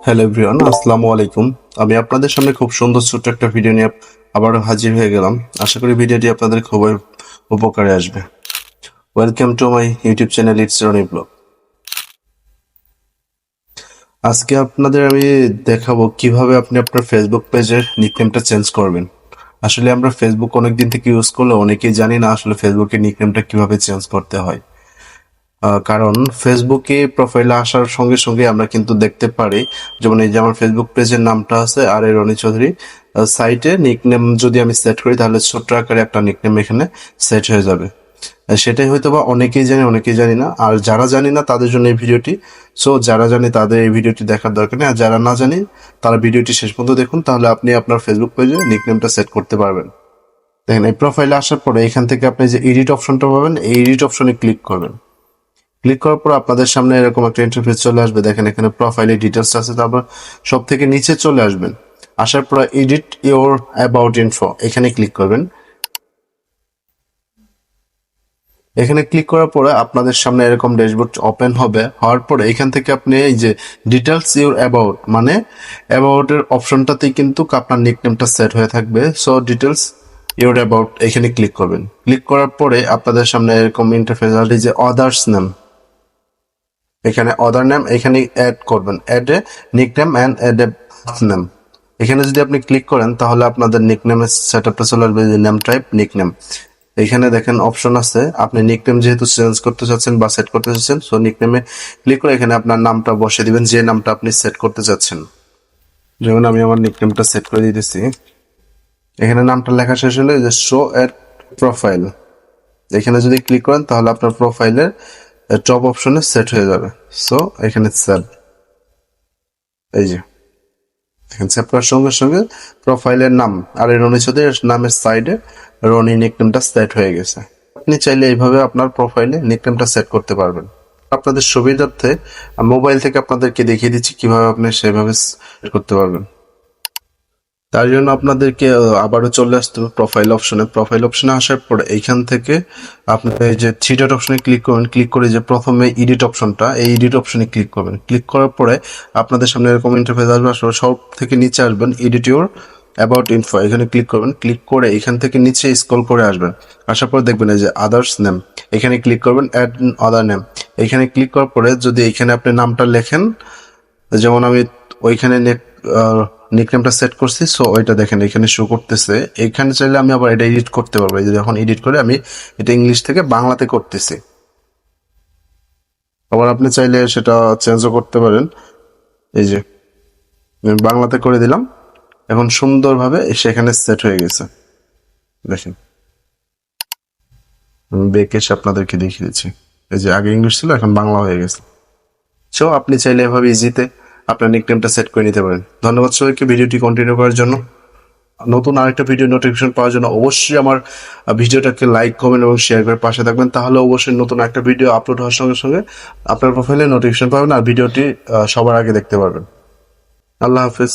Hello everyone, আসসালামু আলাইকুম। আমি আপনাদের সামনে খুব সুন্দর ছোট্ট একটা ভিডিও নিয়ে আবারও হাজির হয়ে গেলাম। আশা করি ভিডিওটি আপনাদের খুবই উপকারে আসবে। Welcome to my YouTube channel it's Rony blog. আজকে আপনাদের আমি দেখাবো কিভাবে আপনি আপনার ফেসবুক পেজের নিকনেমটা চেঞ্জ করবেন। আসলে আমরা ফেসবুক অনেকদিন থেকে ইউজ করলে অনেকেই জানি না আসলে ফেসবুকের নিকনেমটা কিভাবে চেঞ্জ করতে হয়। কারণ ফেসবুকে প্রোফাইলে আসার সঙ্গে সঙ্গে আমরা কিন্তু দেখতে পারি, যেমন এই যে আমার ফেসবুক পেজের নামটা আছে আর এ রনি চৌধুরী। সাইটে নিকনেম যদি আমি সেট করি তাহলে ছোট্ট আকারে একটা নিকনেম এখানে সেট হয়ে যাবে। সেটাই হয়তো বা অনেকেই জানে, অনেকেই জানি না। আর যারা জানি না তাদের জন্য এই ভিডিওটি। সো যারা জানে তাদের এই ভিডিওটি দেখার দরকার নেই, আর যারা না জানি তারা ভিডিওটি শেষ পর্যন্ত দেখুন, তাহলে আপনি আপনার ফেসবুক পেজে নিকনেমটা সেট করতে পারবেন। দেখেন, এই প্রোফাইলে আসার পরে এখান থেকে আপনি যে এডিট অপশনটা পাবেন, এই এডিট অপশনে ক্লিক করবেন। ক্লিক করার পর আপনাদের সামনে এরকম একটা ইন্টারফেস চলে আসবে। দেখেন এখানে প্রোফাইলে ডিটেলস আছে, তারপর সব থেকে নিচে চলে আসবেন। আসার পর এডিট ইওর অ্যাবাউট ইনফো এখানে ক্লিক করবেন। এখানে ক্লিক করার পরে আপনাদের সামনে এরকম ড্যাশবোর্ড ওপেন হবে। হওয়ার পরে এখান থেকে আপনি এই যে ডিটেলস ইওর অ্যাবাউট মানে অ্যাবাউটের অপশনটাতেই কিন্তু আপনার নিকনেমটা সেট হয়ে থাকবে। সো ডিটেলস ইওর অ্যাবাউট এখানে ক্লিক করবেন। ক্লিক করার পরে আপনাদের সামনে এরকম ইন্টারফেস আসবে যে আদার্স নেম। এখানে অদার নেম এখানে অ্যাড করবেন, add a nickname and add a name. এখানে যদি আপনি ক্লিক করেন তাহলে আপনাদের নিকনেমের সেটআপটা চলে আসবে, যে নেম টাইপ নিকনেম। এখানে দেখেন অপশন আছে, আপনি নিকনেম যেহেতু চেঞ্জ করতে চাচ্ছেন বা সেট করতে চাচ্ছেন, সো নিকনেমে ক্লিক করে এখানে আপনার নামটা বসিয়ে দিবেন, যে নামটা আপনি সেট করতে চাচ্ছেন। যেমন আমি আমার নিকনেমটা সেট করে দিতেছি। এখানে নামটা লেখা শেষ হলে যে শো এট প্রোফাইল, এখানে যদি ক্লিক করেন তাহলে আপনার প্রোফাইলের টপ অপশনে সেট হয়ে যাবে। সো এখানে সেভ, এই যে দেখেন সেভ করার সঙ্গে সঙ্গে প্রোফাইলের নাম আর এই রনি চৌধুরীর নামের সাইডে রনি নিকনেমটা সেট হয়ে গেছে। আপনি চাইলে এইভাবে আপনার প্রোফাইলে নিকনেমটা সেট করতে পারবেন। আপনাদের সুবিধার্থে মোবাইল থেকে আপনাদেরকে দেখিয়ে দিচ্ছি কিভাবে আপনি সেভাবে সেট করতে পারবেন। তার জন্য আপনাদেরকে আবারও চলে আসতে হবে প্রোফাইল অপশনে। প্রোফাইল অপশনে আসার পর এইখান থেকে আপনি এই যে থ্রি ডট অপশনে ক্লিক করবেন। ক্লিক করে যে প্রথমে এডিট অপশনটা, এই এডিট অপশনে ক্লিক করবেন। ক্লিক করার পরে আপনাদের সামনে এরকম ইন্টারফেস আসবে। আসলে সব থেকে নিচে আসবেন, এডিট ইওর অ্যাবাউট ইনফো এখানে ক্লিক করবেন। ক্লিক করে এখান থেকে নিচে স্ক্রল করে আসবেন। আসার পর দেখবেন এই যে আদার্স নেম, এখানে ক্লিক করবেন, অ্যাড আদার নেম এখানে ক্লিক করার পরে যদি এখানে আপনি নামটা লেখেন, যেমন আমি ওইখানে নিকনেমটা সেট করছি, সো ওইটা দেখেন এখানে শো করতেছে। এখানে চাইলে আমি আবার এটা এডিট করতে পারবো। এই যে এখন এডিট করে আমি এটা ইংলিশ থেকে বাংলাতে করতেছি। আবার আপনি চাইলে সেটা চেঞ্জও করতে পারেন। এই যে আমি বাংলাতে করে দিলাম, এখন সুন্দরভাবে সেখানে সেট হয়ে গেছে। দেখেন আমি বেকে এসে আপনাদেরকে দেখিয়ে দিচ্ছি। এই যে আগে ইংলিশ ছিল, এখন বাংলা হয়ে গেছে। সো আপনি চাইলে এভাবে ইজিতে আপনার নিকনেমটা সেট করে নিতে পারেন। ধন্যবাদ সবাইকে ভিডিওটি কন্টিনিউ করার জন্য। নতুন আরেকটা ভিডিও নোটিফিকেশন পাওয়ার জন্য অবশ্যই আমার ভিডিওটাকে লাইক, কমেন্ট এবং শেয়ার করে পাশে থাকবেন। তাহলে অবশ্যই নতুন একটা ভিডিও আপলোড হওয়ার সঙ্গে সঙ্গে আপনার প্রোফাইলে নোটিফিকেশন পাবেন আর ভিডিওটি সবার আগে দেখতে পারবেন। আল্লাহ হাফেজ।